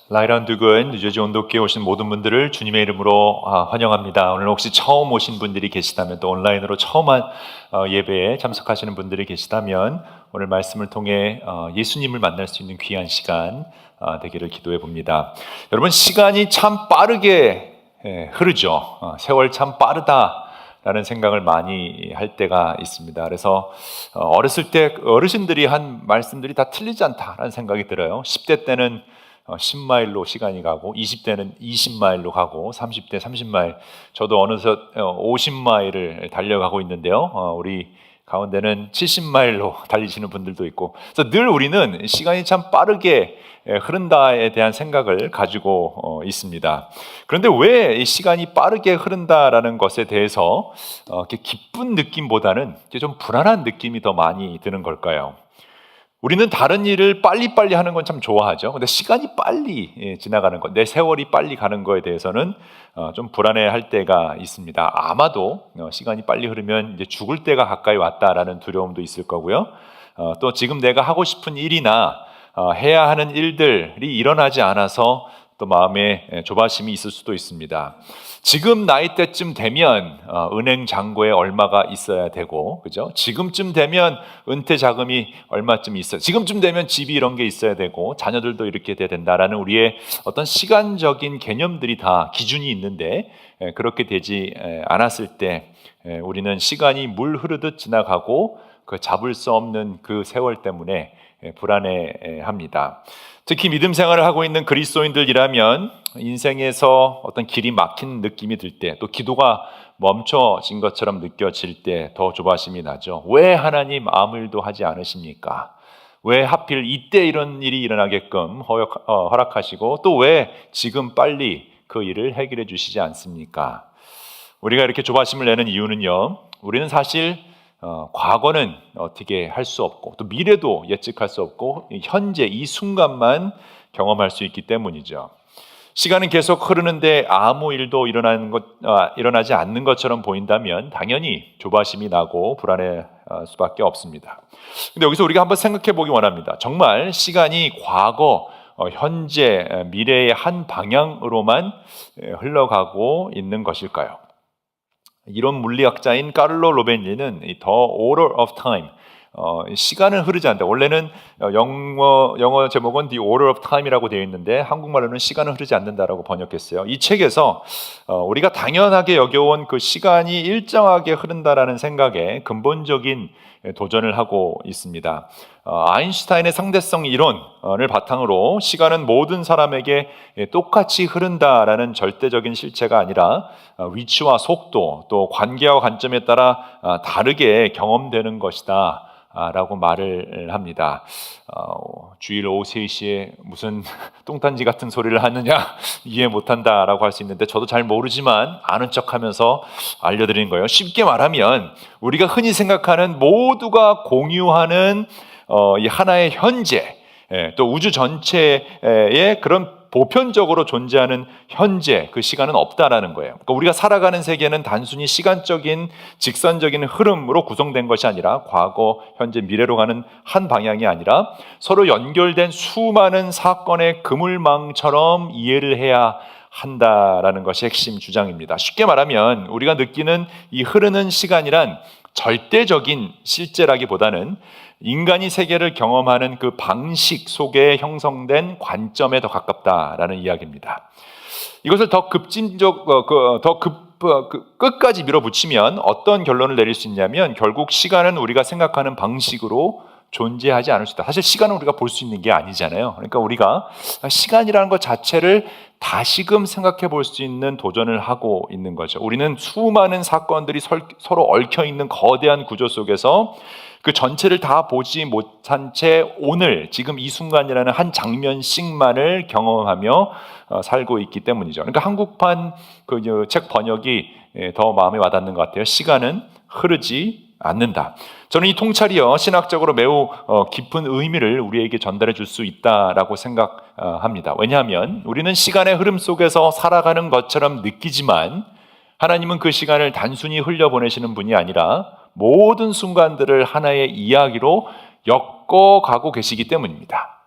라이란두근 뉴저지 온도교에 오신 모든 분들을 주님의 이름으로 환영합니다. 오늘 혹시 처음 오신 분들이 계시다면, 또 온라인으로 처음 예배에 참석하시는 분들이 계시다면 오늘 말씀을 통해 예수님을 만날 수 있는 귀한 시간 되기를 기도해 봅니다. 여러분, 시간이 참 빠르게 흐르죠. 세월 참 빠르다 라는 생각을 많이 할 때가 있습니다. 그래서 어렸을 때 어르신들이 한 말씀들이 다 틀리지 않다라는 생각이 들어요. 10대 때는 10마일로 시간이 가고, 20대는 20마일로 가고, 30대 30마일, 저도 어느덧 50마일을 달려가고 있는데요. 우리 가운데는 70마일로 달리시는 분들도 있고, 그래서 늘 우리는 시간이 참 빠르게 흐른다에 대한 생각을 가지고 있습니다. 그런데 왜 이 시간이 빠르게 흐른다라는 것에 대해서 이렇게 기쁜 느낌보다는 좀 불안한 느낌이 더 많이 드는 걸까요? 우리는 다른 일을 빨리빨리 하는 건 참 좋아하죠. 근데 시간이 빨리 지나가는 것, 내 세월이 빨리 가는 거에 대해서는 좀 불안해할 때가 있습니다. 아마도 시간이 빨리 흐르면 이제 죽을 때가 가까이 왔다라는 두려움도 있을 거고요. 또 지금 내가 하고 싶은 일이나 해야 하는 일들이 일어나지 않아서 또 마음에 조바심이 있을 수도 있습니다. 지금 나이대쯤 되면 은행 잔고에 얼마가 있어야 되고, 그죠? 지금쯤 되면 은퇴 자금이 얼마쯤 있어요. 지금쯤 되면 집이 이런 게 있어야 되고, 자녀들도 이렇게 돼야 된다라는 우리의 어떤 시간적인 개념들이 다 기준이 있는데, 그렇게 되지 않았을 때 우리는 시간이 물 흐르듯 지나가고 그 잡을 수 없는 그 세월 때문에 불안해합니다. 특히 믿음 생활을 하고 있는 그리스도인들이라면 인생에서 어떤 길이 막힌 느낌이 들 때, 또 기도가 멈춰진 것처럼 느껴질 때 더 조바심이 나죠. 왜 하나님 아무 일도 하지 않으십니까? 왜 하필 이때 이런 일이 일어나게끔 허락하시고, 또 왜 지금 빨리 그 일을 해결해 주시지 않습니까? 우리가 이렇게 조바심을 내는 이유는요, 우리는 사실 과거는 어떻게 할 수 없고, 또 미래도 예측할 수 없고, 현재 이 순간만 경험할 수 있기 때문이죠. 시간은 계속 흐르는데 아무 일도 일어나지 않는 것처럼 보인다면 당연히 조바심이 나고 불안할 수밖에 없습니다. 근데 여기서 우리가 한번 생각해 보기 원합니다. 정말 시간이 과거, 현재, 미래의 한 방향으로만 흘러가고 있는 것일까요? 이론 물리학자인 카를로 로벤니는 The Order of Time, 시간은 흐르지 않는다. 원래는 영어 제목은 The Order of Time이라고 되어 있는데 한국말로는 시간은 흐르지 않는다라고 번역했어요. 이 책에서 우리가 당연하게 여겨온 그 시간이 일정하게 흐른다라는 생각에 근본적인 도전을 하고 있습니다. 아인슈타인의 상대성 이론을 바탕으로 시간은 모든 사람에게 똑같이 흐른다라는 절대적인 실체가 아니라 위치와 속도, 또 관계와 관점에 따라 다르게 경험되는 것이다 라고 말을 합니다. 주일 오후 3시에 무슨 똥단지 같은 소리를 하느냐 이해 못한다라고 할 수 있는데, 저도 잘 모르지만 아는 척하면서 알려드리는 거예요. 쉽게 말하면 우리가 흔히 생각하는 모두가 공유하는 이 하나의 현재, 또 우주 전체에 그런 보편적으로 존재하는 현재, 그 시간은 없다라는 거예요. 그러니까 우리가 살아가는 세계는 단순히 시간적인 직선적인 흐름으로 구성된 것이 아니라 과거, 현재, 미래로 가는 한 방향이 아니라 서로 연결된 수많은 사건의 그물망처럼 이해를 해야 한다라는 것이 핵심 주장입니다. 쉽게 말하면 우리가 느끼는 이 흐르는 시간이란 절대적인 실제라기보다는 인간이 세계를 경험하는 그 방식 속에 형성된 관점에 더 가깝다라는 이야기입니다. 이것을 더 끝까지 밀어붙이면 어떤 결론을 내릴 수 있냐면, 결국 시간은 우리가 생각하는 방식으로 존재하지 않을 수 있다. 사실 시간은 우리가 볼 수 있는 게 아니잖아요. 그러니까 우리가 시간이라는 것 자체를 다시금 생각해 볼 수 있는 도전을 하고 있는 거죠. 우리는 수많은 사건들이 서로 얽혀 있는 거대한 구조 속에서 그 전체를 다 보지 못한 채 오늘 지금 이 순간이라는 한 장면씩만을 경험하며 살고 있기 때문이죠. 그러니까 한국판 그 책 번역이 더 마음에 와닿는 것 같아요. 시간은 흐르지 않는다. 저는 이 통찰이요, 신학적으로 매우 깊은 의미를 우리에게 전달해 줄 수 있다라고 생각합니다. 왜냐하면 우리는 시간의 흐름 속에서 살아가는 것처럼 느끼지만 하나님은 그 시간을 단순히 흘려보내시는 분이 아니라 모든 순간들을 하나의 이야기로 엮어가고 계시기 때문입니다.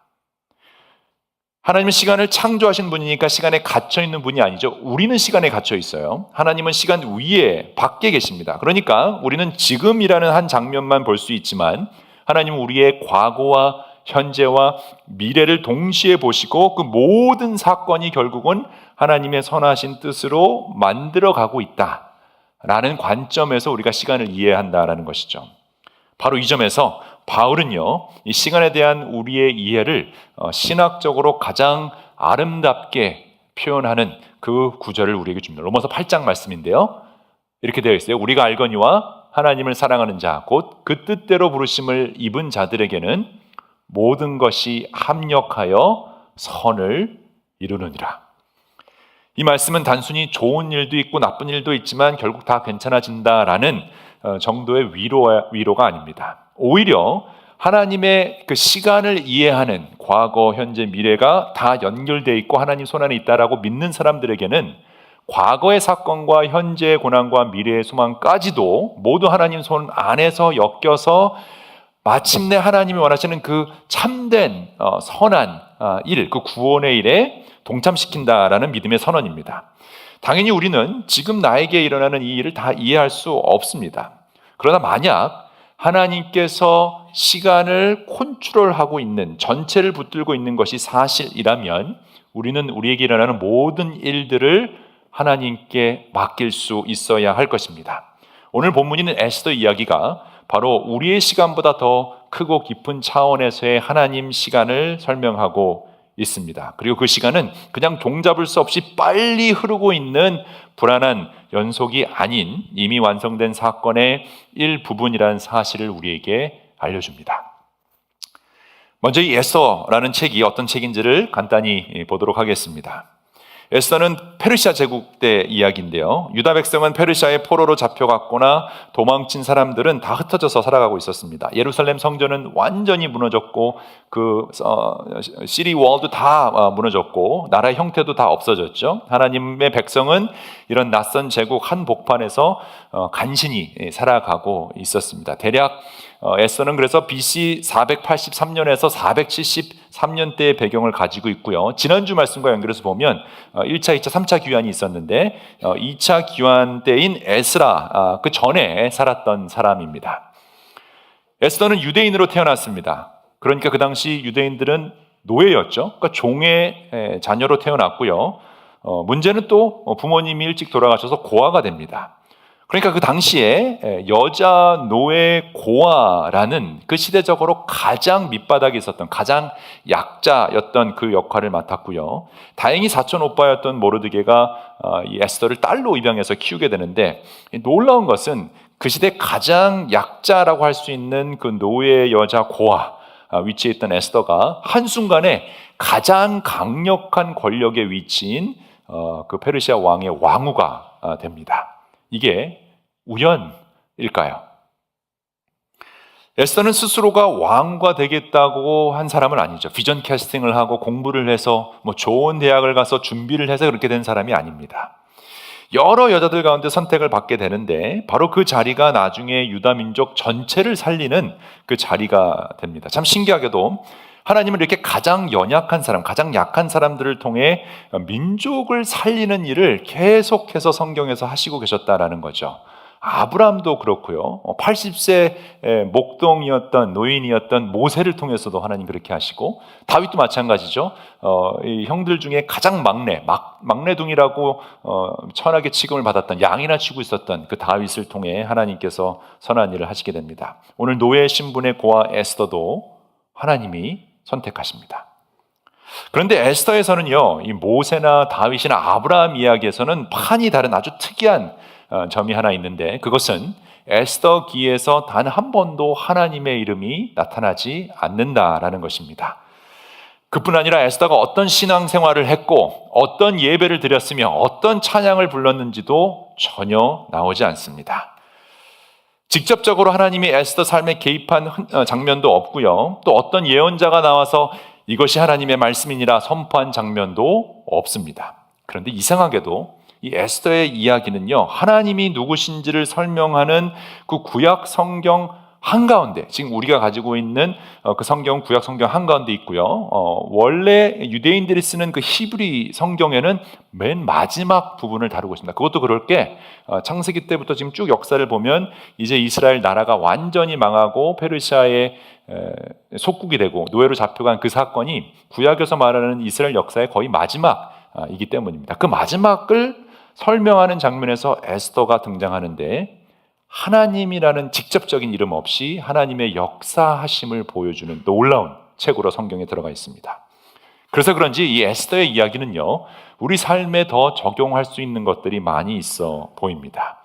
하나님은 시간을 창조하신 분이니까 시간에 갇혀 있는 분이 아니죠. 우리는 시간에 갇혀 있어요. 하나님은 시간 위에 밖에 계십니다. 그러니까 우리는 지금이라는 한 장면만 볼 수 있지만 하나님은 우리의 과거와 현재와 미래를 동시에 보시고 그 모든 사건이 결국은 하나님의 선하신 뜻으로 만들어가고 있다라는 관점에서 우리가 시간을 이해한다라는 것이죠. 바로 이 점에서 바울은요, 이 시간에 대한 우리의 이해를 신학적으로 가장 아름답게 표현하는 그 구절을 우리에게 줍니다. 로마서 8장 말씀인데요. 이렇게 되어 있어요. 우리가 알거니와 하나님을 사랑하는 자, 곧 그 뜻대로 부르심을 입은 자들에게는 모든 것이 합력하여 선을 이루느니라. 이 말씀은 단순히 좋은 일도 있고 나쁜 일도 있지만 결국 다 괜찮아진다라는 정도의 위로가 아닙니다. 오히려 하나님의 그 시간을 이해하는 과거, 현재, 미래가 다 연결되어 있고 하나님 손 안에 있다라고 믿는 사람들에게는 과거의 사건과 현재의 고난과 미래의 소망까지도 모두 하나님 손 안에서 엮여서 마침내 하나님이 원하시는 그 참된 선한 일, 그 구원의 일에 동참시킨다라는 믿음의 선언입니다. 당연히 우리는 지금 나에게 일어나는 이 일을 다 이해할 수 없습니다. 그러나 만약 하나님께서 시간을 컨트롤하고 있는, 전체를 붙들고 있는 것이 사실이라면 우리는 우리에게 일어나는 모든 일들을 하나님께 맡길 수 있어야 할 것입니다. 오늘 본문인 에스더 이야기가 바로 우리의 시간보다 더 크고 깊은 차원에서의 하나님 시간을 설명하고 있습니다. 그리고 그 시간은 그냥 종잡을 수 없이 빨리 흐르고 있는 불안한 연속이 아닌 이미 완성된 사건의 일부분이라는 사실을 우리에게 알려줍니다. 먼저 이 에스더라는 책이 어떤 책인지를 간단히 보도록 하겠습니다. 에스더는 페르시아 제국 때 이야기인데요. 유다 백성은 페르시아의 포로로 잡혀갔거나 도망친 사람들은 다 흩어져서 살아가고 있었습니다. 예루살렘 성전은 완전히 무너졌고 그 시리 월도 다 무너졌고 나라의 형태도 다 없어졌죠. 하나님의 백성은 이런 낯선 제국 한복판에서 간신히 살아가고 있었습니다. 대략 에스더는 그래서 BC 483년에서 473년대의 배경을 가지고 있고요. 지난주 말씀과 연결해서 보면 1차, 2차, 3차 귀환이 있었는데 2차 귀환 때인 에스라 그 전에 살았던 사람입니다. 에스더는 유대인으로 태어났습니다. 그러니까 그 당시 유대인들은 노예였죠. 그러니까 종의 자녀로 태어났고요. 문제는 또 부모님이 일찍 돌아가셔서 고아가 됩니다. 그러니까 그 당시에 여자 노예 고아라는 그 시대적으로 가장 밑바닥에 있었던 가장 약자였던 그 역할을 맡았고요. 다행히 사촌 오빠였던 모르드게가 이 에스더를 딸로 입양해서 키우게 되는데 놀라운 것은 그 시대 가장 약자라고 할 수 있는 그 노예 여자 고아 위치에 있던 에스더가 한순간에 가장 강력한 권력의 위치인 그 페르시아 왕의 왕후가 됩니다. 이게 우연일까요? 에스더는 스스로가 왕과 되겠다고 한 사람은 아니죠. 비전 캐스팅을 하고 공부를 해서 좋은 대학을 가서 준비를 해서 그렇게 된 사람이 아닙니다. 여러 여자들 가운데 선택을 받게 되는데 바로 그 자리가 나중에 유다 민족 전체를 살리는 그 자리가 됩니다. 참 신기하게도 하나님은 이렇게 가장 연약한 사람, 가장 약한 사람들을 통해 민족을 살리는 일을 계속해서 성경에서 하시고 계셨다라는 거죠. 아브라함도 그렇고요. 80세 목동이었던 노인이었던 모세를 통해서도 하나님 그렇게 하시고 다윗도 마찬가지죠. 이 형들 중에 가장 막내둥이라고 천하게 취급을 받았던 양이나 치고 있었던 그 다윗을 통해 하나님께서 선한 일을 하시게 됩니다. 오늘 노예 신분의 고아 에스더도 하나님이 선택하십니다. 그런데 에스더에서는요, 이 모세나 다윗이나 아브라함 이야기에서는 판이 다른 아주 특이한 점이 하나 있는데 그것은 에스더기에서 단 한 번도 하나님의 이름이 나타나지 않는다라는 것입니다. 그뿐 아니라 에스더가 어떤 신앙생활을 했고 어떤 예배를 드렸으며 어떤 찬양을 불렀는지도 전혀 나오지 않습니다. 직접적으로 하나님이 에스더 삶에 개입한 장면도 없고요. 또 어떤 예언자가 나와서 이것이 하나님의 말씀이니라 선포한 장면도 없습니다. 그런데 이상하게도 이 에스더의 이야기는요, 하나님이 누구신지를 설명하는 그 구약 성경 한가운데, 지금 우리가 가지고 있는 그 성경, 구약 성경 한가운데 있고요. 원래 유대인들이 쓰는 그 히브리 성경에는 맨 마지막 부분을 다루고 있습니다. 그것도 그럴 게 창세기 때부터 지금 쭉 역사를 보면 이제 이스라엘 나라가 완전히 망하고 페르시아의 속국이 되고 노예로 잡혀간 그 사건이 구약에서 말하는 이스라엘 역사의 거의 마지막이기 때문입니다. 그 마지막을 설명하는 장면에서 에스더가 등장하는데 하나님이라는 직접적인 이름 없이 하나님의 역사하심을 보여주는 놀라운 책으로 성경에 들어가 있습니다. 그래서 그런지 이 에스더의 이야기는요, 우리 삶에 더 적용할 수 있는 것들이 많이 있어 보입니다.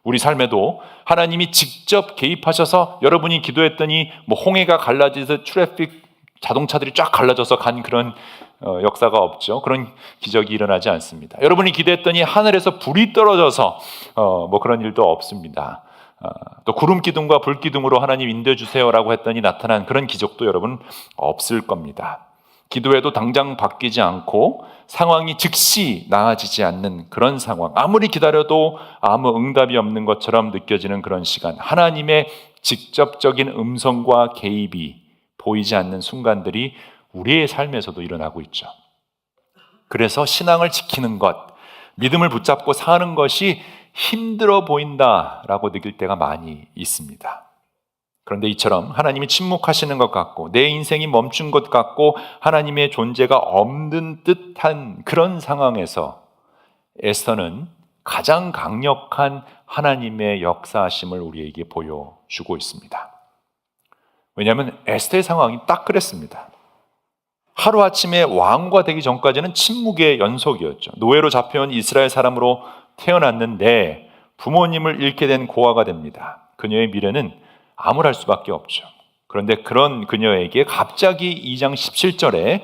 우리 삶에도 하나님이 직접 개입하셔서 여러분이 기도했더니 홍해가 갈라져서 트래픽 자동차들이 쫙 갈라져서 간 그런 역사가 없죠. 그런 기적이 일어나지 않습니다. 여러분이 기도했더니 하늘에서 불이 떨어져서 그런 일도 없습니다. 또 구름 기둥과 불 기둥으로 하나님 인도해 주세요라고 했더니 나타난 그런 기적도 여러분 없을 겁니다. 기도해도 당장 바뀌지 않고 상황이 즉시 나아지지 않는 그런 상황, 아무리 기다려도 아무 응답이 없는 것처럼 느껴지는 그런 시간, 하나님의 직접적인 음성과 개입이 보이지 않는 순간들이 우리의 삶에서도 일어나고 있죠. 그래서 신앙을 지키는 것, 믿음을 붙잡고 사는 것이 힘들어 보인다라고 느낄 때가 많이 있습니다. 그런데 이처럼 하나님이 침묵하시는 것 같고 내 인생이 멈춘 것 같고 하나님의 존재가 없는 듯한 그런 상황에서 에스더는 가장 강력한 하나님의 역사하심을 우리에게 보여주고 있습니다. 왜냐하면 에스더의 상황이 딱 그랬습니다. 하루아침에 왕후가 되기 전까지는 침묵의 연속이었죠. 노예로 잡혀온 이스라엘 사람으로 태어났는데 부모님을 잃게 된 고아가 됩니다. 그녀의 미래는 암울할 수밖에 없죠. 그런데 그런 그녀에게 갑자기 2장 17절에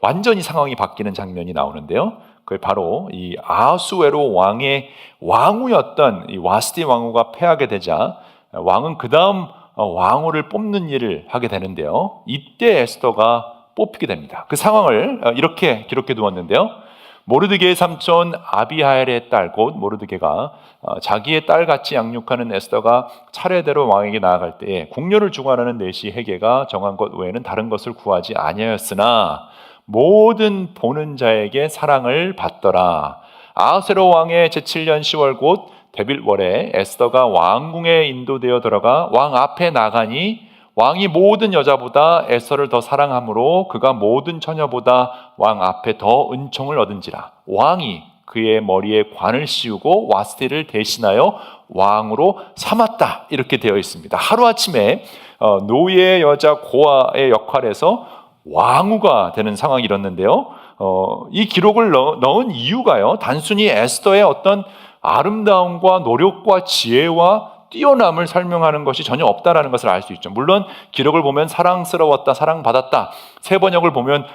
완전히 상황이 바뀌는 장면이 나오는데요. 그게 바로 이 아하수에로 왕의 왕후였던 이 와스티 왕후가 패하게 되자 왕은 그 다음 왕후를 뽑는 일을 하게 되는데요. 이때 에스더가 뽑히게 됩니다. 그 상황을 이렇게 기록해 두었는데요. 모르드게의 삼촌 아비하엘의 딸, 곧 모르드게가 자기의 딸같이 양육하는 에스더가 차례대로 왕에게 나아갈 때에 궁녀를 주관하는 내시 헤게가 정한 것 외에는 다른 것을 구하지 아니하였으나 모든 보는 자에게 사랑을 받더라. 아하스웨로 왕의 제7년 10월 곧 데빌월에 에스더가 왕궁에 인도되어 들어가 왕 앞에 나가니 왕이 모든 여자보다 에스더를 더 사랑하므로 그가 모든 처녀보다 왕 앞에 더 은총을 얻은지라. 왕이 그의 머리에 관을 씌우고 와스티를 대신하여 왕으로 삼았다. 이렇게 되어 있습니다. 하루아침에 노예 여자 고아의 역할에서 왕후가 되는 상황이 일었는데요. 이 기록을 넣은 이유가요, 단순히 에스더의 어떤 아름다움과 노력과 지혜와 뛰어남을 설명하는 것이 전혀 없다라는 것을 알 수 있죠. 물론 기록을 보면 사랑스러웠다, 사랑받았다, 세 번역을 보면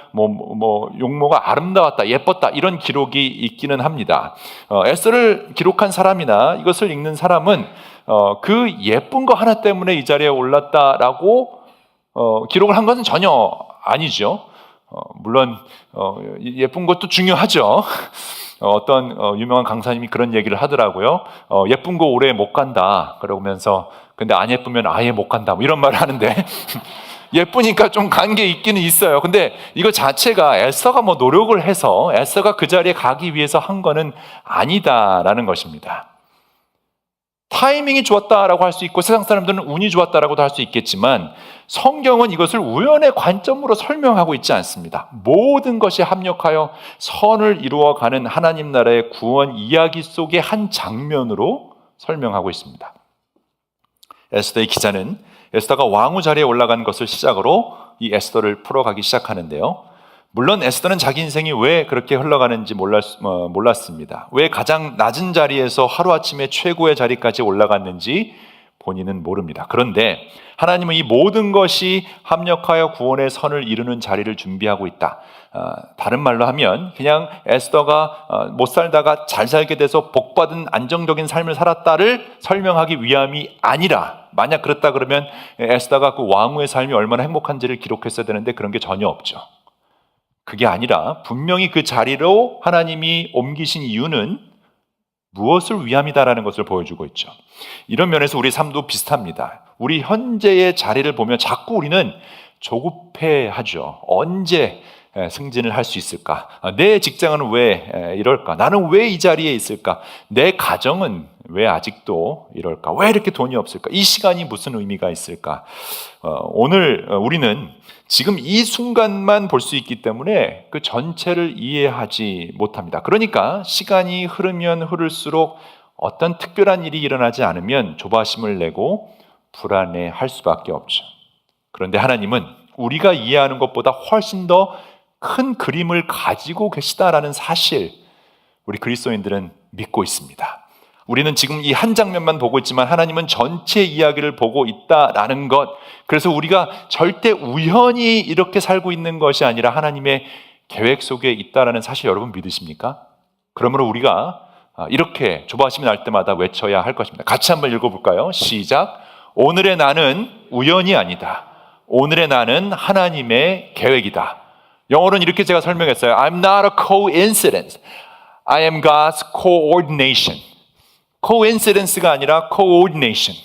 용모가 아름다웠다, 예뻤다 이런 기록이 있기는 합니다. 에스더를 기록한 사람이나 이것을 읽는 사람은 그 예쁜 거 하나 때문에 이 자리에 올랐다라고 기록을 한 것은 전혀 아니죠. 물론 예쁜 것도 중요하죠. 어떤 유명한 강사님이 그런 얘기를 하더라고요. 예쁜 거 오래 못 간다 그러면서, 근데 안 예쁘면 아예 못 간다 이런 말을 하는데 예쁘니까 좀 간 게 있기는 있어요. 근데 이거 자체가 에스더가 노력을 해서 에스더가 그 자리에 가기 위해서 한 거는 아니다라는 것입니다. 타이밍이 좋았다라고 할 수 있고 세상 사람들은 운이 좋았다라고도 할 수 있겠지만 성경은 이것을 우연의 관점으로 설명하고 있지 않습니다. 모든 것이 합력하여 선을 이루어가는 하나님 나라의 구원 이야기 속의 한 장면으로 설명하고 있습니다. 에스더의 기자는 에스더가 왕후 자리에 올라간 것을 시작으로 이 에스더를 풀어가기 시작하는데요. 물론 에스더는 자기 인생이 왜 그렇게 흘러가는지 몰랐습니다. 왜 가장 낮은 자리에서 하루아침에 최고의 자리까지 올라갔는지 본인은 모릅니다. 그런데 하나님은 이 모든 것이 합력하여 구원의 선을 이루는 자리를 준비하고 있다. 다른 말로 하면 그냥 에스더가 못 살다가 잘 살게 돼서 복받은 안정적인 삶을 살았다를 설명하기 위함이 아니라, 만약 그렇다 그러면 에스더가 그 왕후의 삶이 얼마나 행복한지를 기록했어야 되는데 그런 게 전혀 없죠. 그게 아니라 분명히 그 자리로 하나님이 옮기신 이유는 무엇을 위함이다라는 것을 보여주고 있죠. 이런 면에서 우리 삶도 비슷합니다. 우리 현재의 자리를 보면 자꾸 우리는 조급해하죠. 언제 승진을 할 수 있을까? 내 직장은 왜 이럴까? 나는 왜 이 자리에 있을까? 내 가정은 왜 아직도 이럴까? 왜 이렇게 돈이 없을까? 이 시간이 무슨 의미가 있을까? 오늘 우리는 지금 이 순간만 볼 수 있기 때문에 그 전체를 이해하지 못합니다. 그러니까 시간이 흐르면 흐를수록 어떤 특별한 일이 일어나지 않으면 조바심을 내고 불안해할 수밖에 없죠. 그런데 하나님은 우리가 이해하는 것보다 훨씬 더 큰 그림을 가지고 계시다라는 사실, 우리 그리스도인들은 믿고 있습니다. 우리는 지금 이 한 장면만 보고 있지만 하나님은 전체 이야기를 보고 있다라는 것, 그래서 우리가 절대 우연히 이렇게 살고 있는 것이 아니라 하나님의 계획 속에 있다라는 사실 여러분 믿으십니까? 그러므로 우리가 이렇게 조바심이 날 때마다 외쳐야 할 것입니다. 같이 한번 읽어볼까요? 시작. 오늘의 나는 우연이 아니다. 오늘의 나는 하나님의 계획이다. 영어로는 이렇게 제가 설명했어요. I'm not a coincidence. I am God's coordination. coincidence가 아니라 coordination.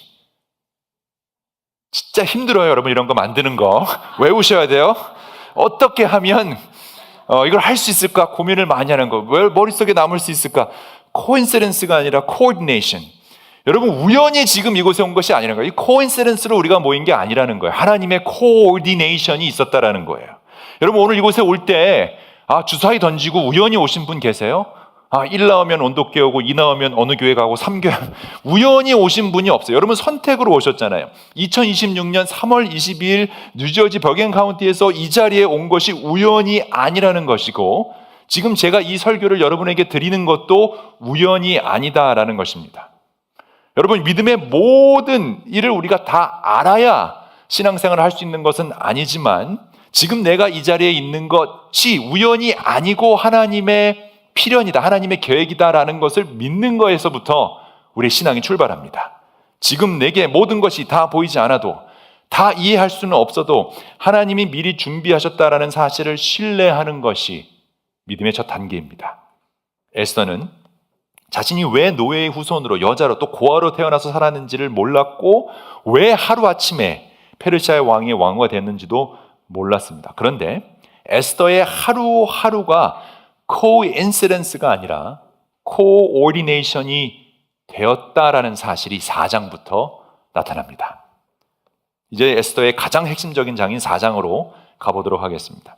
진짜 힘들어요, 여러분. 이런 거 만드는 거 외우셔야 돼요. 어떻게 하면 이걸 할 수 있을까 고민을 많이 하는 거. 왜 머릿속에 남을 수 있을까? coincidence가 아니라 coordination. 여러분, 우연히 지금 이곳에 온 것이 아니라는 거예요. 이 coincidence로 우리가 모인 게 아니라는 거예요. 하나님의 coordination이 있었다라는 거예요. 여러분, 오늘 이곳에 올 때 주사위 던지고 우연히 오신 분 계세요? 1 나오면 온도계 오고 2 나오면 어느 교회 가고 3교회 우연히 오신 분이 없어요. 여러분, 선택으로 오셨잖아요. 2026년 3월 22일 뉴저지 버겐 카운티에서 이 자리에 온 것이 우연이 아니라는 것이고, 지금 제가 이 설교를 여러분에게 드리는 것도 우연이 아니다라는 것입니다. 여러분, 믿음의 모든 일을 우리가 다 알아야 신앙생활을 할 수 있는 것은 아니지만, 지금 내가 이 자리에 있는 것이 우연이 아니고 하나님의 필연이다, 하나님의 계획이다라는 것을 믿는 거에서부터 우리의 신앙이 출발합니다. 지금 내게 모든 것이 다 보이지 않아도, 다 이해할 수는 없어도 하나님이 미리 준비하셨다라는 사실을 신뢰하는 것이 믿음의 첫 단계입니다. 에스더는 자신이 왜 노예의 후손으로, 여자로 또 고아로 태어나서 살았는지를 몰랐고, 왜 하루아침에 페르시아의 왕의 왕후가 됐는지도 몰랐습니다. 그런데 에스더의 하루하루가 coincidence가 아니라 coordination이 되었다라는 사실이 4장부터 나타납니다. 이제 에스더의 가장 핵심적인 장인 4장으로 가보도록 하겠습니다.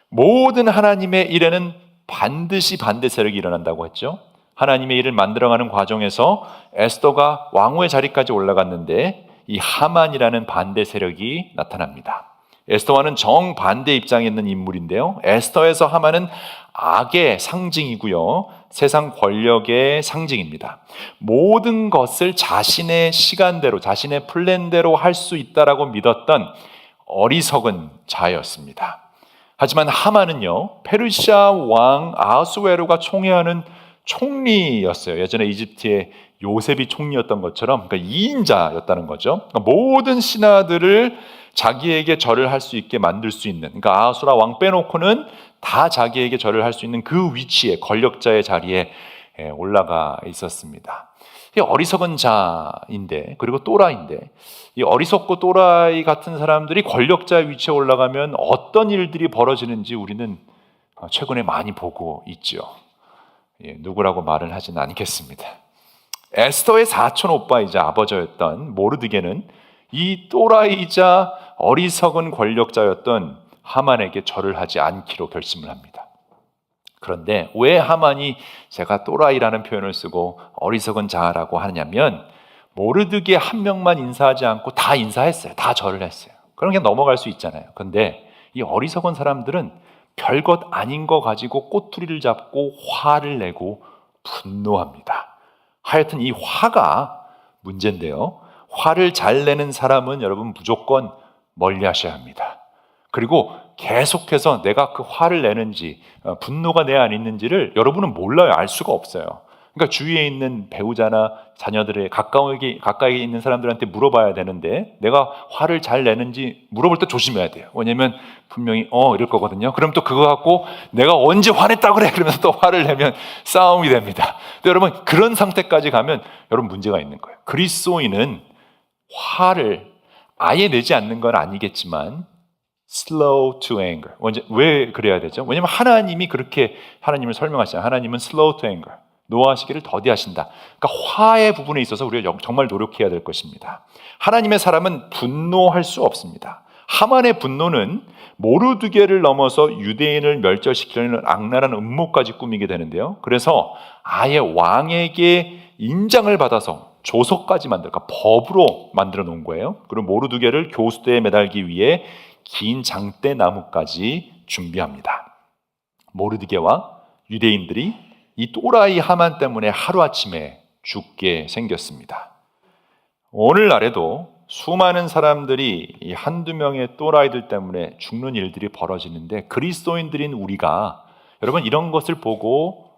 모든 하나님의 일에는 반드시 반대 세력이 일어난다고 했죠. 하나님의 일을 만들어가는 과정에서 에스더가 왕후의 자리까지 올라갔는데 이 하만이라는 반대 세력이 나타납니다. 에스더와는 정반대 입장에 있는 인물인데요. 에스더에서 하만은 악의 상징이고요, 세상 권력의 상징입니다. 모든 것을 자신의 시간대로, 자신의 플랜대로 할 수 있다라고 믿었던 어리석은 자였습니다. 하지만 하만은요, 페르시아 왕 아하수에로가 총애하는 총리였어요. 예전에 이집트의 요셉이 총리였던 것처럼, 그러니까 2인자였다는 거죠. 그러니까 모든 신하들을 자기에게 절을 할 수 있게 만들 수 있는, 그러니까 아하수라 왕 빼놓고는 다 자기에게 절을 할 수 있는 그 위치에, 권력자의 자리에 올라가 있었습니다. 이 어리석은 자인데, 그리고 또라이인데, 이 어리석고 또라이 같은 사람들이 권력자의 위치에 올라가면 어떤 일들이 벌어지는지 우리는 최근에 많이 보고 있죠. 누구라고 말은 하진 않겠습니다. 에스더의 사촌 오빠이자 아버지였던 모르드게는 이 또라이이자 어리석은 권력자였던 하만에게 절을 하지 않기로 결심을 합니다. 그런데 왜 하만이 제가 또라이라는 표현을 쓰고 어리석은 자라고 하냐면, 모르드게 한 명만 인사하지 않고 다 인사했어요. 다 절을 했어요. 그럼 그냥 넘어갈 수 있잖아요. 그런데 이 어리석은 사람들은 별것 아닌 거 가지고 꼬투리를 잡고 화를 내고 분노합니다. 하여튼 이 화가 문제인데요, 화를 잘 내는 사람은 여러분 무조건 멀리 하셔야 합니다. 그리고 계속해서 내가 그 화를 내는지, 분노가 내 안에 있는지를 여러분은 몰라요. 알 수가 없어요. 그러니까 주위에 있는 배우자나 자녀들의 가까이 있는 사람들한테 물어봐야 되는데 내가 화를 잘 내는지 물어볼 때 조심해야 돼요. 왜냐면 분명히 이럴 거거든요. 그럼 또 그거 갖고 내가 언제 화냈다 그래? 그러면서 또 화를 내면 싸움이 됩니다. 근데 여러분 그런 상태까지 가면 여러분 문제가 있는 거예요. 그리스도인은 화를 아예 내지 않는 건 아니겠지만 slow to anger. 왜 그래야 되죠? 왜냐면 하나님이 그렇게 하나님을 설명하시잖아요. 하나님은 slow to anger. 노하시기를 더디하신다. 그러니까 화의 부분에 있어서 우리가 정말 노력해야 될 것입니다. 하나님의 사람은 분노할 수 없습니다. 하만의 분노는 모르드게를 넘어서 유대인을 멸절시키려는 악랄한 음모까지 꾸미게 되는데요. 그래서 아예 왕에게 인장을 받아서 조서까지 그러니까 법으로 만들어 놓은 거예요. 그리고 모르드게를 교수대에 매달기 위해 긴 장대 나무까지 준비합니다. 모르드게와 유대인들이 이 또라이 하만 때문에 하루아침에 죽게 생겼습니다. 오늘날에도 수많은 사람들이 이 한두 명의 또라이들 때문에 죽는 일들이 벌어지는데 그리스도인들인 우리가 여러분 이런 것을 보고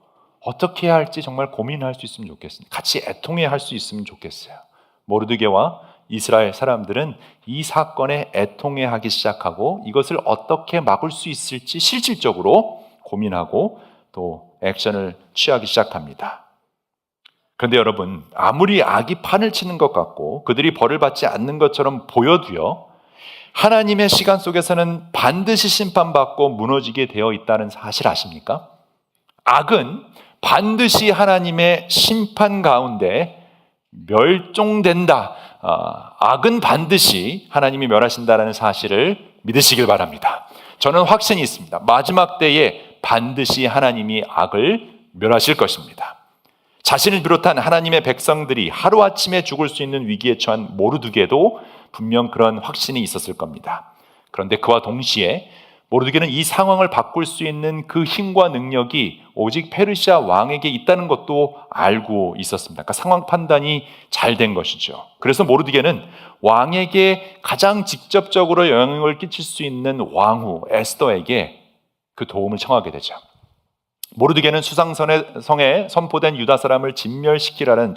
어떻게 해야 할지 정말 고민할 수 있으면 좋겠습니다. 같이 애통해 할 수 있으면 좋겠어요. 모르드게와 이스라엘 사람들은 이 사건에 애통해 하기 시작하고 이것을 어떻게 막을 수 있을지 실질적으로 고민하고 또 액션을 취하기 시작합니다. 그런데 여러분 아무리 악이 판을 치는 것 같고 그들이 벌을 받지 않는 것처럼 보여도요 하나님의 시간 속에서는 반드시 심판받고 무너지게 되어 있다는 사실 아십니까? 악은 반드시 하나님의 심판 가운데 멸종된다. 악은 반드시 하나님이 멸하신다는 사실을 믿으시길 바랍니다. 저는 확신이 있습니다. 마지막 때에 반드시 하나님이 악을 멸하실 것입니다. 자신을 비롯한 하나님의 백성들이 하루아침에 죽을 수 있는 위기에 처한 모르드게도 분명 그런 확신이 있었을 겁니다. 그런데 그와 동시에 모르드게는 이 상황을 바꿀 수 있는 그 힘과 능력이 오직 페르시아 왕에게 있다는 것도 알고 있었습니다. 그러니까 상황 판단이 잘 된 것이죠. 그래서 모르드게는 왕에게 가장 직접적으로 영향을 끼칠 수 있는 왕후 에스더에게 그 도움을 청하게 되죠. 모르드게는 수상성에 선포된 유다 사람을 전멸시키라는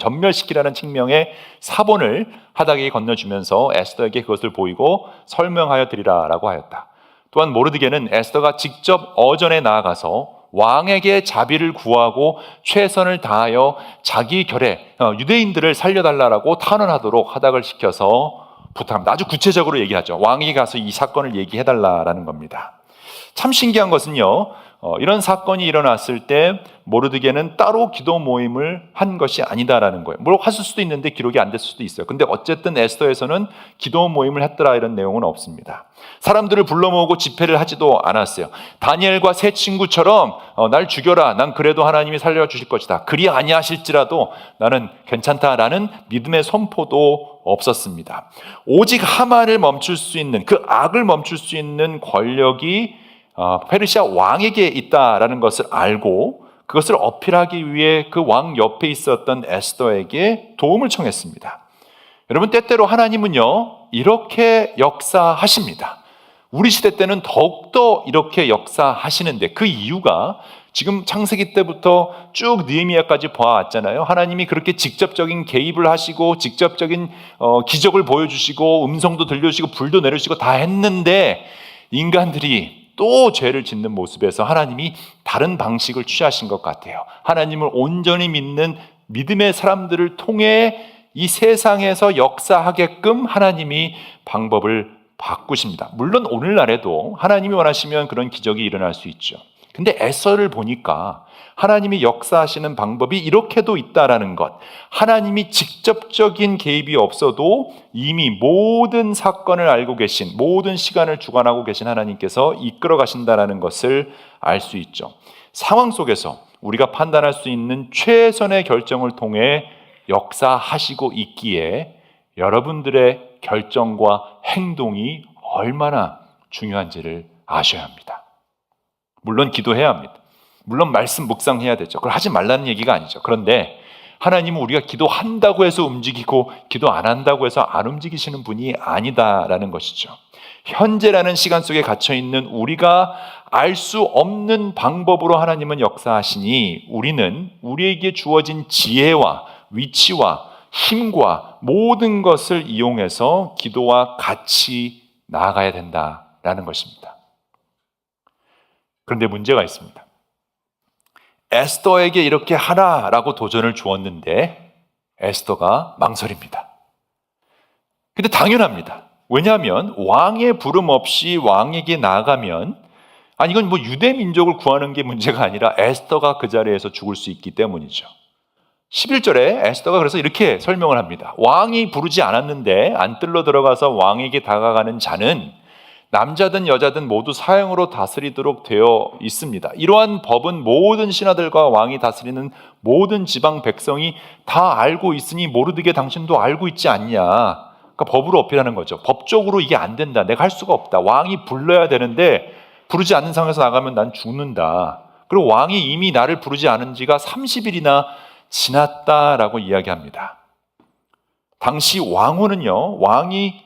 칙명의 사본을 하닥에게 건네주면서 에스더에게 그것을 보이고 설명하여 드리라라고 하였다. 또한 모르드게는 에스더가 직접 어전에 나아가서 왕에게 자비를 구하고 최선을 다하여 자기 결에 유대인들을 살려달라고 탄원하도록 하닥을 시켜서 부탁합니다. 아주 구체적으로 얘기하죠. 왕에게 가서 이 사건을 얘기해달라라는 겁니다. 참 신기한 것은요, 이런 사건이 일어났을 때 모르드게는 따로 기도 모임을 한 것이 아니다라는 거예요. 물론 했을 수도 있는데 기록이 안 됐을 수도 있어요. 근데 어쨌든 에스더에서는 기도 모임을 했더라 이런 내용은 없습니다. 사람들을 불러 모으고 집회를 하지도 않았어요. 다니엘과 세 친구처럼 날 죽여라. 난 그래도 하나님이 살려주실 것이다. 그리 아니하실지라도 나는 괜찮다라는 믿음의 선포도 없었습니다. 오직 하만을 멈출 수 있는 그 악을 멈출 수 있는 권력이 페르시아 왕에게 있다라는 것을 알고 그것을 어필하기 위해 그 왕 옆에 있었던 에스더에게 도움을 청했습니다. 여러분 때때로 하나님은요 이렇게 역사하십니다. 우리 시대 때는 더욱더 이렇게 역사하시는데 그 이유가 지금 창세기 때부터 쭉 느헤미야까지 봐왔잖아요. 하나님이 그렇게 직접적인 개입을 하시고 직접적인 기적을 보여주시고 음성도 들려주시고 불도 내려주시고 다 했는데 인간들이 또 죄를 짓는 모습에서 하나님이 다른 방식을 취하신 것 같아요. 하나님을 온전히 믿는 믿음의 사람들을 통해 이 세상에서 역사하게끔 하나님이 방법을 바꾸십니다. 물론 오늘날에도 하나님이 원하시면 그런 기적이 일어날 수 있죠. 근데 에서를 보니까 하나님이 역사하시는 방법이 이렇게도 있다라는 것, 하나님이 직접적인 개입이 없어도 이미 모든 사건을 알고 계신, 모든 시간을 주관하고 계신 하나님께서 이끌어 가신다라는 것을 알 수 있죠. 상황 속에서 우리가 판단할 수 있는 최선의 결정을 통해 역사하시고 있기에 여러분들의 결정과 행동이 얼마나 중요한지를 아셔야 합니다. 물론 기도해야 합니다. 물론 말씀 묵상해야 되죠. 그걸 하지 말라는 얘기가 아니죠. 그런데 하나님은 우리가 기도한다고 해서 움직이고 기도 안 한다고 해서 안 움직이시는 분이 아니다라는 것이죠. 현재라는 시간 속에 갇혀 있는 우리가 알 수 없는 방법으로 하나님은 역사하시니 우리는 우리에게 주어진 지혜와 위치와 힘과 모든 것을 이용해서 기도와 같이 나아가야 된다라는 것입니다. 그런데 문제가 있습니다. 에스더에게 이렇게 하라라고 도전을 주었는데 에스더가 망설입니다. 근데 당연합니다. 왜냐하면 왕의 부름 없이 왕에게 나아가면 이건 뭐 유대 민족을 구하는 게 문제가 아니라 에스더가 그 자리에서 죽을 수 있기 때문이죠. 11절에 에스더가 그래서 이렇게 설명을 합니다. 왕이 부르지 않았는데 안뜰로 들어가서 왕에게 다가가는 자는 남자든 여자든 모두 사형으로 다스리도록 되어 있습니다. 이러한 법은 모든 신하들과 왕이 다스리는 모든 지방 백성이 다 알고 있으니 모르드게 당신도 알고 있지 않냐. 그러니까 법으로 어필하는 거죠. 법적으로 이게 안 된다. 내가 할 수가 없다. 왕이 불러야 되는데 부르지 않는 상황에서 나가면 난 죽는다. 그리고 왕이 이미 나를 부르지 않은 지가 30일이나 지났다라고 이야기합니다. 당시 왕후는요, 왕이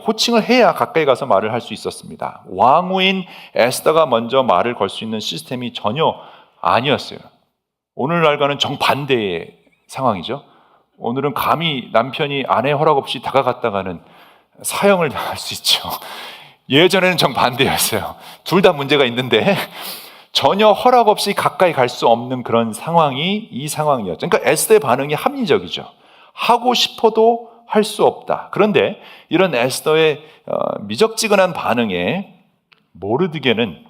호칭을 해야 가까이 가서 말을 할 수 있었습니다. 왕후인 에스더가 먼저 말을 걸 수 있는 시스템이 전혀 아니었어요. 오늘날과는 정반대의 상황이죠. 오늘은 감히 남편이 아내 허락 없이 다가갔다가는 사형을 당할 수 있죠. 예전에는 정반대였어요. 둘 다 문제가 있는데 전혀 허락 없이 가까이 갈 수 없는 그런 상황이 이 상황이었죠. 그러니까 에스더의 반응이 합리적이죠. 하고 싶어도 할 수 없다. 그런데 이런 에스더의 미적지근한 반응에 모르드게는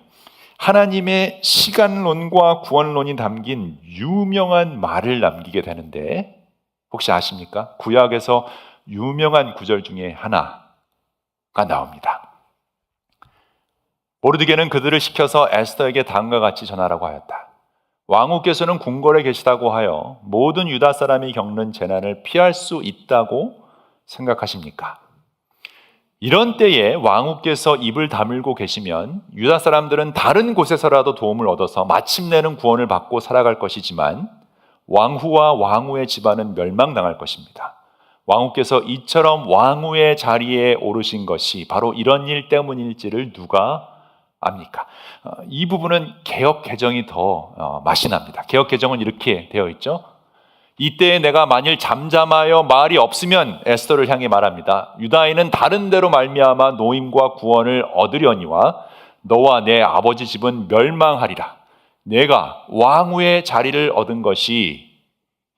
하나님의 시간론과 구원론이 담긴 유명한 말을 남기게 되는데 혹시 아십니까? 구약에서 유명한 구절 중에 하나가 나옵니다. 모르드게는 그들을 시켜서 에스더에게 다음과 같이 전하라고 하였다. 왕후께서는 궁궐에 계시다고 하여 모든 유다 사람이 겪는 재난을 피할 수 있다고 생각하십니까? 이런 때에 왕후께서 입을 다물고 계시면 유다 사람들은 다른 곳에서라도 도움을 얻어서 마침내는 구원을 받고 살아갈 것이지만 왕후와 왕후의 집안은 멸망당할 것입니다. 왕후께서 이처럼 왕후의 자리에 오르신 것이 바로 이런 일 때문일지를 누가 압니까? 이 부분은 개역 개정이 더 맛이 납니다. 개역 개정은 이렇게 되어 있죠. 이때 내가 만일 잠잠하여 말이 없으면 에스더를 향해 말합니다. 유다인은 다른 데로 말미암아 노임과 구원을 얻으려니와 너와 내 아버지 집은 멸망하리라. 내가 왕후의 자리를 얻은 것이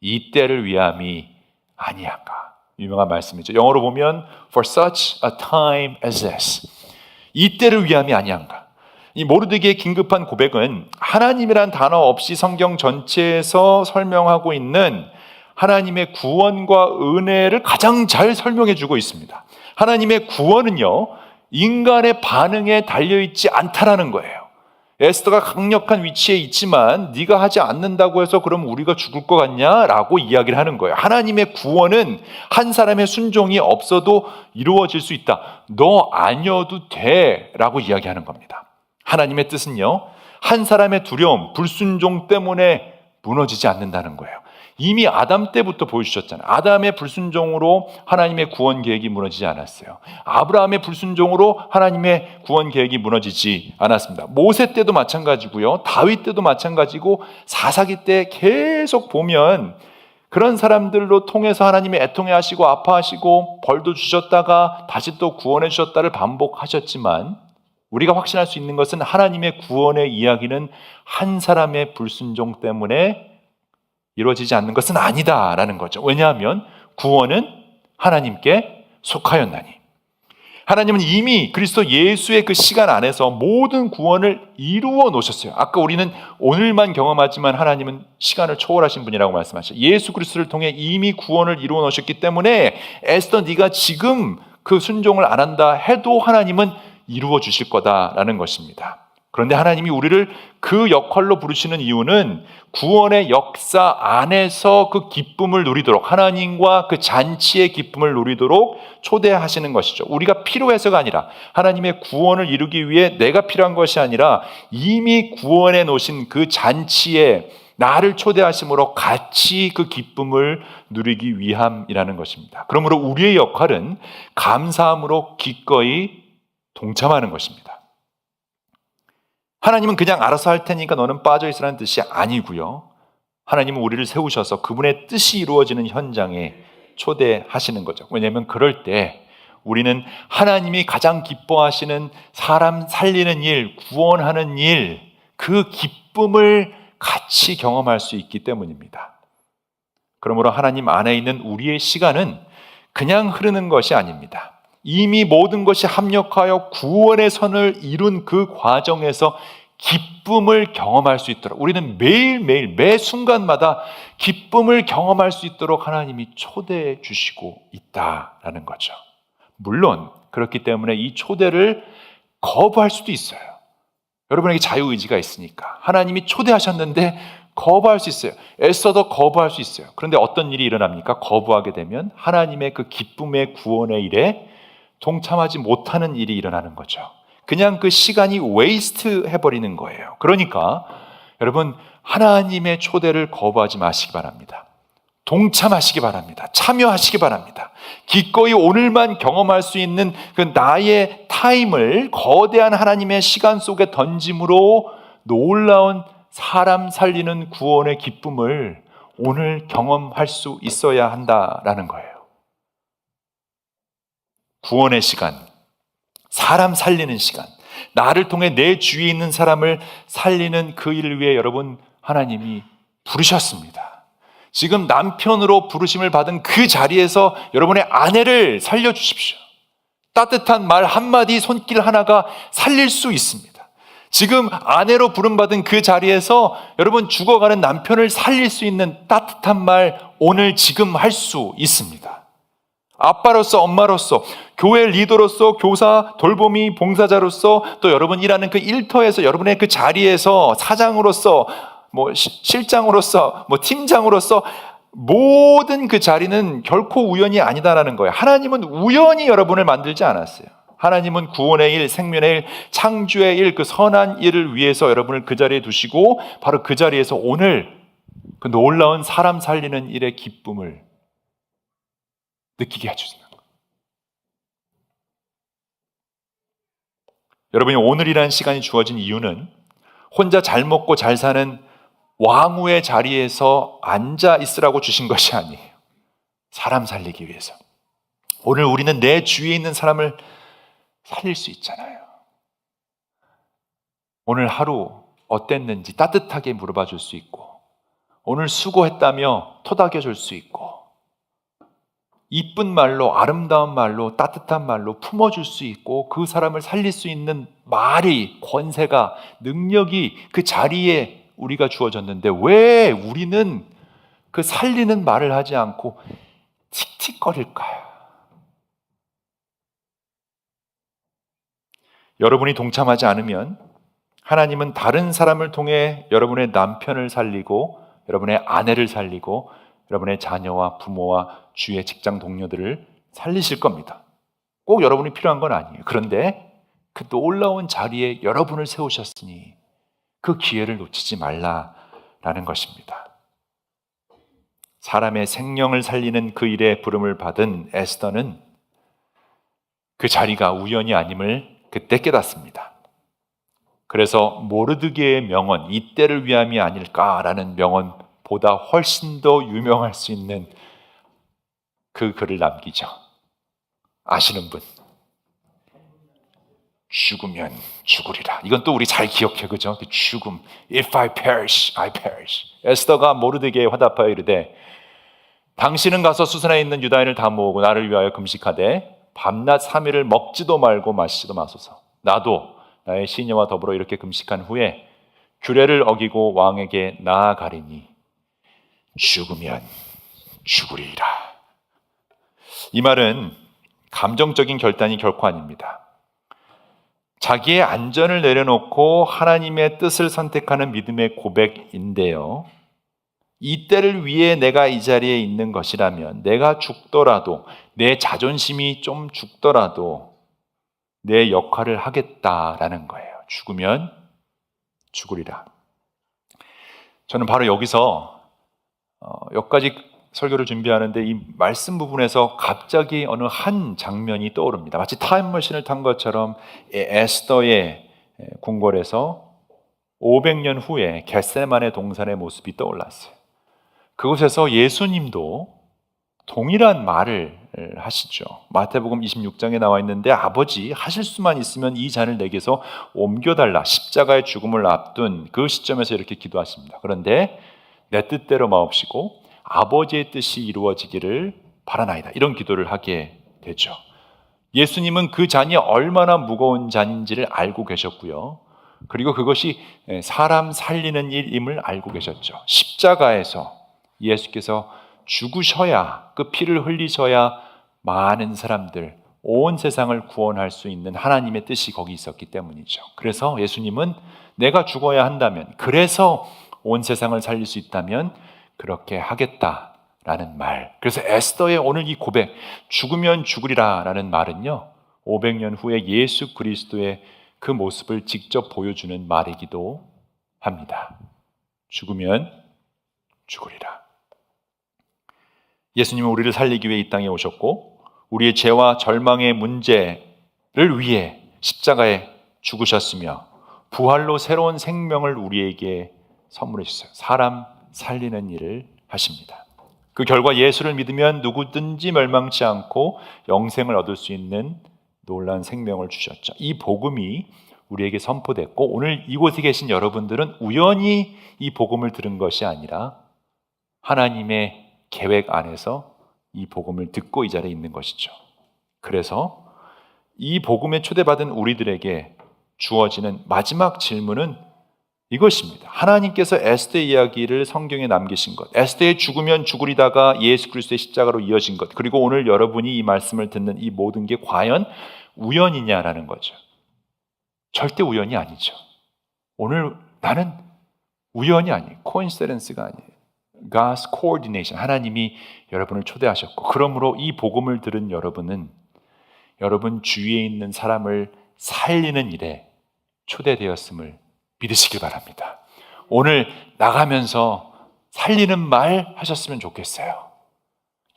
이때를 위함이 아니한가. 유명한 말씀이죠. 영어로 보면 For such a time as this. 이때를 위함이 아니한가. 이 모르드게의 긴급한 고백은 하나님이란 단어 없이 성경 전체에서 설명하고 있는 하나님의 구원과 은혜를 가장 잘 설명해 주고 있습니다. 하나님의 구원은요, 인간의 반응에 달려있지 않다라는 거예요. 에스더가 강력한 위치에 있지만 네가 하지 않는다고 해서 그럼 우리가 죽을 것 같냐? 라고 이야기를 하는 거예요. 하나님의 구원은 한 사람의 순종이 없어도 이루어질 수 있다. 너 아니어도 돼 라고 이야기하는 겁니다. 하나님의 뜻은요, 한 사람의 두려움, 불순종 때문에 무너지지 않는다는 거예요. 이미 아담 때부터 보여주셨잖아요. 아담의 불순종으로 하나님의 구원 계획이 무너지지 않았어요. 아브라함의 불순종으로 하나님의 구원 계획이 무너지지 않았습니다. 모세 때도 마찬가지고요. 다윗 때도 마찬가지고 사사기 때 계속 보면 그런 사람들로 통해서 하나님이 애통해 하시고 아파하시고 벌도 주셨다가 다시 또 구원해 주셨다를 반복하셨지만 우리가 확신할 수 있는 것은 하나님의 구원의 이야기는 한 사람의 불순종 때문에 이루어지지 않는 것은 아니다라는 거죠. 왜냐하면 구원은 하나님께 속하였나니. 하나님은 이미 그리스도 예수의 그 시간 안에서 모든 구원을 이루어 놓으셨어요. 아까 우리는 오늘만 경험하지만 하나님은 시간을 초월하신 분이라고 말씀하셨어요. 예수 그리스도를 통해 이미 구원을 이루어 놓으셨기 때문에 에스더 네가 지금 그 순종을 안 한다 해도 하나님은 이루어 주실 거다라는 것입니다. 그런데 하나님이 우리를 그 역할로 부르시는 이유는 구원의 역사 안에서 그 기쁨을 누리도록, 하나님과 그 잔치의 기쁨을 누리도록 초대하시는 것이죠. 우리가 필요해서가 아니라 하나님의 구원을 이루기 위해 내가 필요한 것이 아니라 이미 구원해 놓으신 그 잔치에 나를 초대하심으로 같이 그 기쁨을 누리기 위함이라는 것입니다. 그러므로 우리의 역할은 감사함으로 기꺼이 동참하는 것입니다. 하나님은 그냥 알아서 할 테니까 너는 빠져 있으라는 뜻이 아니고요. 하나님은 우리를 세우셔서 그분의 뜻이 이루어지는 현장에 초대하시는 거죠. 왜냐하면 그럴 때 우리는 하나님이 가장 기뻐하시는 사람 살리는 일, 구원하는 일, 그 기쁨을 같이 경험할 수 있기 때문입니다. 그러므로 하나님 안에 있는 우리의 시간은 그냥 흐르는 것이 아닙니다. 이미 모든 것이 합력하여 구원의 선을 이룬 그 과정에서 기쁨을 경험할 수 있도록, 우리는 매일매일 매 순간마다 기쁨을 경험할 수 있도록 하나님이 초대해 주시고 있다라는 거죠. 물론 그렇기 때문에 이 초대를 거부할 수도 있어요. 여러분에게 자유의지가 있으니까 하나님이 초대하셨는데 거부할 수 있어요. 애써도 거부할 수 있어요. 그런데 어떤 일이 일어납니까? 거부하게 되면 하나님의 그 기쁨의 구원의 일에 동참하지 못하는 일이 일어나는 거죠. 그냥 그 시간이 웨이스트 해버리는 거예요. 그러니까 여러분, 하나님의 초대를 거부하지 마시기 바랍니다. 동참하시기 바랍니다. 참여하시기 바랍니다. 기꺼이 오늘만 경험할 수 있는 그 나의 타임을 거대한 하나님의 시간 속에 던짐으로 놀라운 사람 살리는 구원의 기쁨을 오늘 경험할 수 있어야 한다라는 거예요. 구원의 시간, 사람 살리는 시간, 나를 통해 내 주위에 있는 사람을 살리는 그 일을 위해 여러분, 하나님이 부르셨습니다. 지금 남편으로 부르심을 받은 그 자리에서 여러분의 아내를 살려주십시오. 따뜻한 말 한마디, 손길 하나가 살릴 수 있습니다. 지금 아내로 부름받은 그 자리에서 여러분, 죽어가는 남편을 살릴 수 있는 따뜻한 말 오늘 지금 할 수 있습니다. 아빠로서, 엄마로서, 교회 리더로서, 교사, 돌보미, 봉사자로서, 또 여러분 일하는 그 일터에서, 여러분의 그 자리에서 사장으로서, 실장으로서, 팀장으로서 모든 그 자리는 결코 우연이 아니다라는 거예요. 하나님은 우연히 여러분을 만들지 않았어요. 하나님은 구원의 일, 생명의 일, 창조의 일, 그 선한 일을 위해서 여러분을 그 자리에 두시고 바로 그 자리에서 오늘 그 놀라운 사람 살리는 일의 기쁨을 느끼게 해주시는 거예요. 여러분이 오늘이라는 시간이 주어진 이유는 혼자 잘 먹고 잘 사는 왕후의 자리에서 앉아 있으라고 주신 것이 아니에요. 사람 살리기 위해서. 오늘 우리는 내 주위에 있는 사람을 살릴 수 있잖아요. 오늘 하루 어땠는지 따뜻하게 물어봐 줄 수 있고, 오늘 수고했다며 토닥여 줄 수 있고, 이쁜 말로, 아름다운 말로, 따뜻한 말로 품어줄 수 있고, 그 사람을 살릴 수 있는 말이, 권세가, 능력이 그 자리에 우리가 주어졌는데 왜 우리는 그 살리는 말을 하지 않고 틱틱거릴까요? 여러분이 동참하지 않으면 하나님은 다른 사람을 통해 여러분의 남편을 살리고, 여러분의 아내를 살리고, 여러분의 자녀와 부모와 주위의 직장 동료들을 살리실 겁니다. 꼭 여러분이 필요한 건 아니에요. 그런데 그 놀라운 자리에 여러분을 세우셨으니 그 기회를 놓치지 말라라는 것입니다. 사람의 생명을 살리는 그 일에 부름을 받은 에스더는 그 자리가 우연이 아님을 그때 깨닫습니다. 그래서 모르드게의 명언, 이때를 위함이 아닐까라는 명언보다 훨씬 더 유명할 수 있는 그 글을 남기죠. 아시는 분? 죽으면 죽으리라. 이건 또 우리 잘 기억해, 그죠? 그 죽음. If I perish, I perish. 에스더가 모르드게에 화답하여 이르되, 당신은 가서 수산에 있는 유다인을 다 모으고 나를 위하여 금식하되 밤낮 3일을 먹지도 말고 마시지도 마소서. 나도 나의 시녀와 더불어 이렇게 금식한 후에 규례를 어기고 왕에게 나아가리니 죽으면 죽으리라. 이 말은 감정적인 결단이 결코 아닙니다. 자기의 안전을 내려놓고 하나님의 뜻을 선택하는 믿음의 고백인데요. 이 때를 위해 내가 이 자리에 있는 것이라면, 내가 죽더라도, 내 자존심이 좀 죽더라도 내 역할을 하겠다라는 거예요. 죽으면 죽으리라. 저는 바로 여기서 여기까지 설교를 준비하는데 이 말씀 부분에서 갑자기 어느 한 장면이 떠오릅니다. 마치 타임머신을 탄 것처럼 에스더의 궁궐에서 500년 후에 겟세마네 동산의 모습이 떠올랐어요. 그곳에서 예수님도 동일한 말을 하시죠. 마태복음 26장에 나와 있는데 아버지 하실 수만 있으면 이 잔을 내게서 옮겨달라. 십자가의 죽음을 앞둔 그 시점에서 이렇게 기도하십니다. 그런데 내 뜻대로 마옵시고 아버지의 뜻이 이루어지기를 바라나이다. 이런 기도를 하게 되죠. 예수님은 그 잔이 얼마나 무거운 잔인지를 알고 계셨고요. 그리고 그것이 사람 살리는 일임을 알고 계셨죠. 십자가에서 예수께서 죽으셔야, 그 피를 흘리셔야 많은 사람들, 온 세상을 구원할 수 있는 하나님의 뜻이 거기 있었기 때문이죠. 그래서 예수님은 내가 죽어야 한다면, 그래서 온 세상을 살릴 수 있다면 그렇게 하겠다라는 말. 그래서 에스더의 오늘 이 고백, 죽으면 죽으리라 라는 말은요, 500년 후에 예수 그리스도의 그 모습을 직접 보여주는 말이기도 합니다. 죽으면 죽으리라. 예수님은 우리를 살리기 위해 이 땅에 오셨고 우리의 죄와 절망의 문제를 위해 십자가에 죽으셨으며 부활로 새로운 생명을 우리에게 선물해 주셨어요. 사람 살리는 일을 하십니다. 그 결과 예수를 믿으면 누구든지 멸망치 않고 영생을 얻을 수 있는 놀라운 생명을 주셨죠. 이 복음이 우리에게 선포됐고 오늘 이곳에 계신 여러분들은 우연히 이 복음을 들은 것이 아니라 하나님의 계획 안에서 이 복음을 듣고 이 자리에 있는 것이죠. 그래서 이 복음에 초대받은 우리들에게 주어지는 마지막 질문은 이것입니다. 하나님께서 에스더의 이야기를 성경에 남기신 것, 에스더의 죽으면 죽으리다가 예수 그리스도의 십자가로 이어진 것, 그리고 오늘 여러분이 이 말씀을 듣는 이 모든 게 과연 우연이냐라는 거죠. 절대 우연이 아니죠. 오늘 나는 우연이 아니에요. 코인시던스가 아니에요. God's coordination. 하나님이 여러분을 초대하셨고, 그러므로 이 복음을 들은 여러분은 여러분 주위에 있는 사람을 살리는 일에 초대되었음을 믿으시길 바랍니다. 오늘 나가면서 살리는 말 하셨으면 좋겠어요.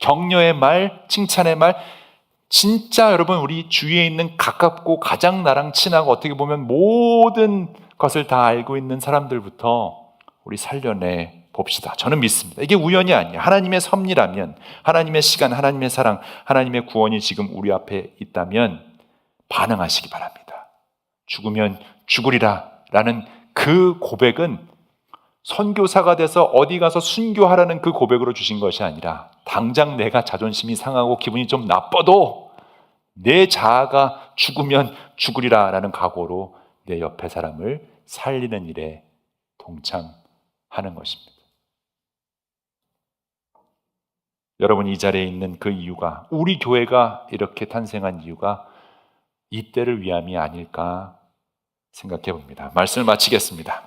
격려의 말, 칭찬의 말, 진짜 여러분 우리 주위에 있는 가깝고 가장 나랑 친하고 어떻게 보면 모든 것을 다 알고 있는 사람들부터 우리 살려내 봅시다. 저는 믿습니다. 이게 우연이 아니에요. 하나님의 섭리라면, 하나님의 시간, 하나님의 사랑, 하나님의 구원이 지금 우리 앞에 있다면 반응하시기 바랍니다. 죽으면 죽으리라 라는 그 고백은 선교사가 돼서 어디 가서 순교하라는 그 고백으로 주신 것이 아니라 당장 내가 자존심이 상하고 기분이 좀 나빠도 내 자아가 죽으면 죽으리라 라는 각오로 내 옆에 사람을 살리는 일에 동참하는 것입니다. 여러분 이 자리에 있는 그 이유가, 우리 교회가 이렇게 탄생한 이유가 이 때를 위함이 아닐까 생각해 봅니다. 말씀을 마치겠습니다.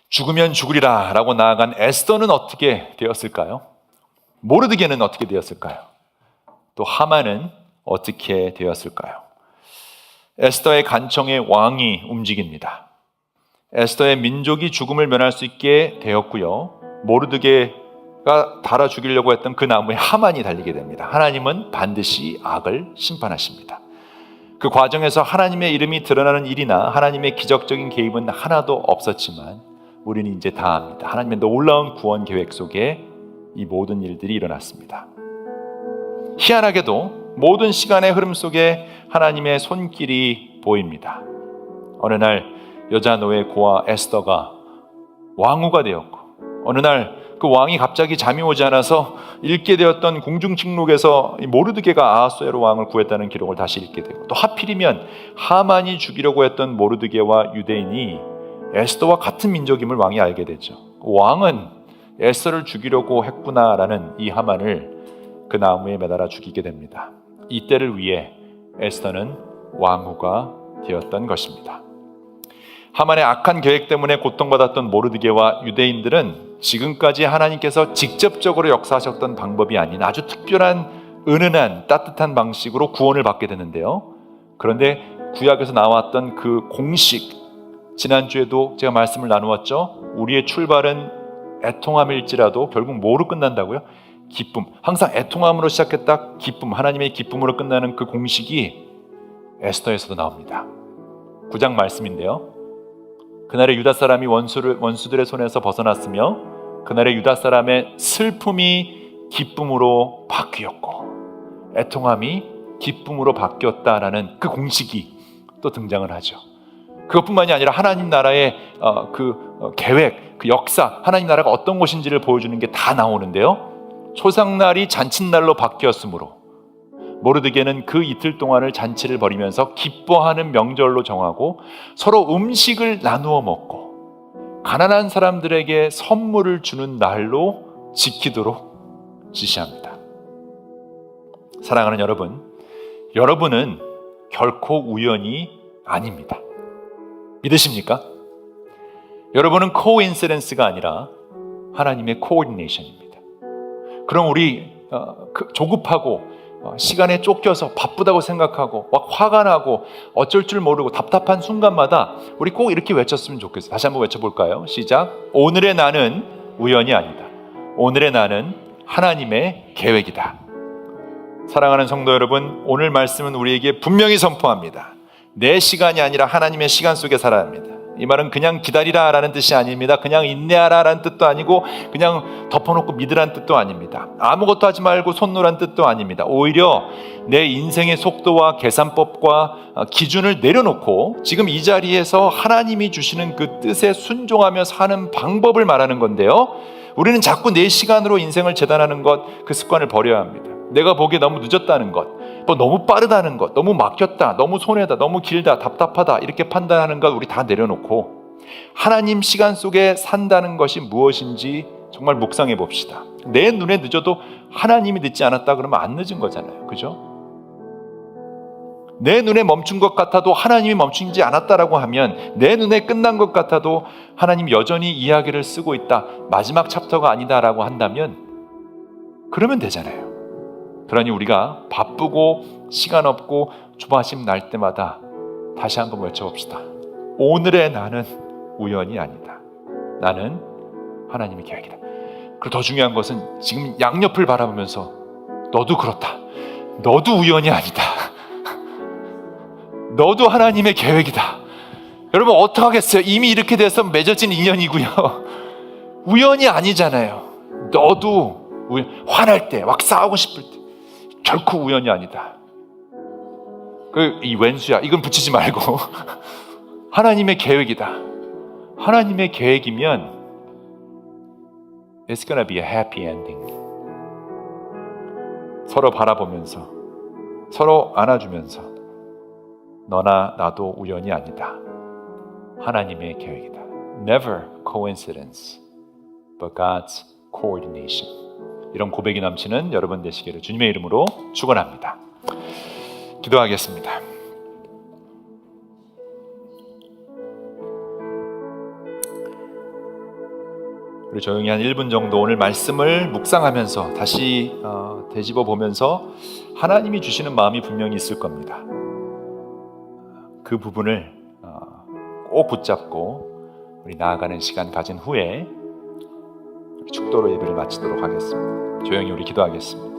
죽으면 죽으리라 라고 나아간 에스더는 어떻게 되었을까요? 모르드게는 어떻게 되었을까요? 또 하만은 어떻게 되었을까요? 에스더의 간청에 왕이 움직입니다. 에스더의 민족이 죽음을 면할 수 있게 되었고요. 모르드게가 달아 죽이려고 했던 그 나무에 하만이 달리게 됩니다. 하나님은 반드시 악을 심판하십니다. 그 과정에서 하나님의 이름이 드러나는 일이나 하나님의 기적적인 개입은 하나도 없었지만 우리는 이제 다 압니다. 하나님의 놀라운 구원 계획 속에 이 모든 일들이 일어났습니다. 희한하게도 모든 시간의 흐름 속에 하나님의 손길이 보입니다. 어느 날 여자 노예 고아 에스더가 왕후가 되었고, 어느 날 그 왕이 갑자기 잠이 오지 않아서 읽게 되었던 궁중칙록에서 모르드게가 아하수에로 왕을 구했다는 기록을 다시 읽게 되고, 또 하필이면 하만이 죽이려고 했던 모르드게와 유대인이 에스더와 같은 민족임을 왕이 알게 되죠. 왕은 에스더를 죽이려고 했구나라는 이 하만을 그 나무에 매달아 죽이게 됩니다. 이 때를 위해 에스더는 왕후가 되었던 것입니다. 하만의 악한 계획 때문에 고통받았던 모르드게와 유대인들은 지금까지 하나님께서 직접적으로 역사하셨던 방법이 아닌 아주 특별한 은은한 따뜻한 방식으로 구원을 받게 되는데요. 그런데 구약에서 나왔던 그 공식, 지난주에도 제가 말씀을 나누었죠. 우리의 출발은 애통함일지라도 결국 뭐로 끝난다고요? 기쁨. 항상 애통함으로 시작했다 기쁨, 하나님의 기쁨으로 끝나는 그 공식이 에스더에서도 나옵니다. 9장 말씀인데요. 그날의 유다 사람이 원수들의 손에서 벗어났으며 그날의 유다 사람의 슬픔이 기쁨으로 바뀌었고 애통함이 기쁨으로 바뀌었다라는 그 공식이 또 등장을 하죠. 그것뿐만이 아니라 하나님 나라의 계획, 그 역사, 하나님 나라가 어떤 것인지를 보여주는 게 다 나오는데요. 초상날이 잔칫날로 바뀌었으므로 모르드게는 그 이틀 동안을 잔치를 벌이면서 기뻐하는 명절로 정하고 서로 음식을 나누어 먹고 가난한 사람들에게 선물을 주는 날로 지키도록 지시합니다. 사랑하는 여러분, 여러분은 결코 우연이 아닙니다. 믿으십니까? 여러분은 코인시던스가 아니라 하나님의 코오디네이션입니다. 그럼 우리 조급하고 시간에 쫓겨서 바쁘다고 생각하고 막 화가 나고 어쩔 줄 모르고 답답한 순간마다 우리 꼭 이렇게 외쳤으면 좋겠어요. 다시 한번 외쳐볼까요? 시작. 오늘의 나는 우연이 아니다. 오늘의 나는 하나님의 계획이다. 사랑하는 성도 여러분, 오늘 말씀은 우리에게 분명히 선포합니다. 내 시간이 아니라 하나님의 시간 속에 살아야 합니다. 이 말은 그냥 기다리라 라는 뜻이 아닙니다. 그냥 인내하라 라는 뜻도 아니고 그냥 덮어놓고 믿으라는 뜻도 아닙니다. 아무것도 하지 말고 손 놓으라는 뜻도 아닙니다. 오히려 내 인생의 속도와 계산법과 기준을 내려놓고 지금 이 자리에서 하나님이 주시는 그 뜻에 순종하며 사는 방법을 말하는 건데요. 우리는 자꾸 내 시간으로 인생을 재단하는 것, 그 습관을 버려야 합니다. 내가 보기에 너무 늦었다는 것, 너무 빠르다는 것, 너무 막혔다, 너무 손해다, 너무 길다, 답답하다 이렇게 판단하는 것 우리 다 내려놓고 하나님 시간 속에 산다는 것이 무엇인지 정말 묵상해 봅시다. 내 눈에 늦어도 하나님이 늦지 않았다 그러면 안 늦은 거잖아요. 그죠? 내 눈에 멈춘 것 같아도 하나님이 멈추지 않았다라고 하면 내 눈에 끝난 것 같아도 하나님 여전히 이야기를 쓰고 있다, 마지막 챕터가 아니다라고 한다면 그러면 되잖아요. 그러니 우리가 바쁘고 시간 없고 조바심 날 때마다 다시 한번 외쳐봅시다. 오늘의 나는 우연이 아니다. 나는 하나님의 계획이다. 그리고 더 중요한 것은 지금 양옆을 바라보면서 너도 그렇다. 너도 우연이 아니다. 너도 하나님의 계획이다. 여러분 어떡하겠어요? 이미 이렇게 돼서 맺어진 인연이고요. 우연이 아니잖아요. 너도 화날 때, 막 싸우고 싶을 때 결코 우연이 아니다. 이 왼수야, 이건 붙이지 말고 하나님의 계획이다. 하나님의 계획이면 It's gonna be a happy ending. 서로 바라보면서 서로 안아주면서 너나 나도 우연이 아니다. 하나님의 계획이다. Never coincidence, but God's coordination. 이런 고백이 넘치는 여러분 되시기를 주님의 이름으로 축원합니다. 기도하겠습니다. 우리 조용히 한 1분 정도 오늘 말씀을 묵상하면서 다시 되짚어 보면서 하나님이 주시는 마음이 분명히 있을 겁니다. 그 부분을 꼭 붙잡고 우리 나아가는 시간 가진 후에 축도로 예배를 마치도록 하겠습니다. 조용히 우리 기도하겠습니다.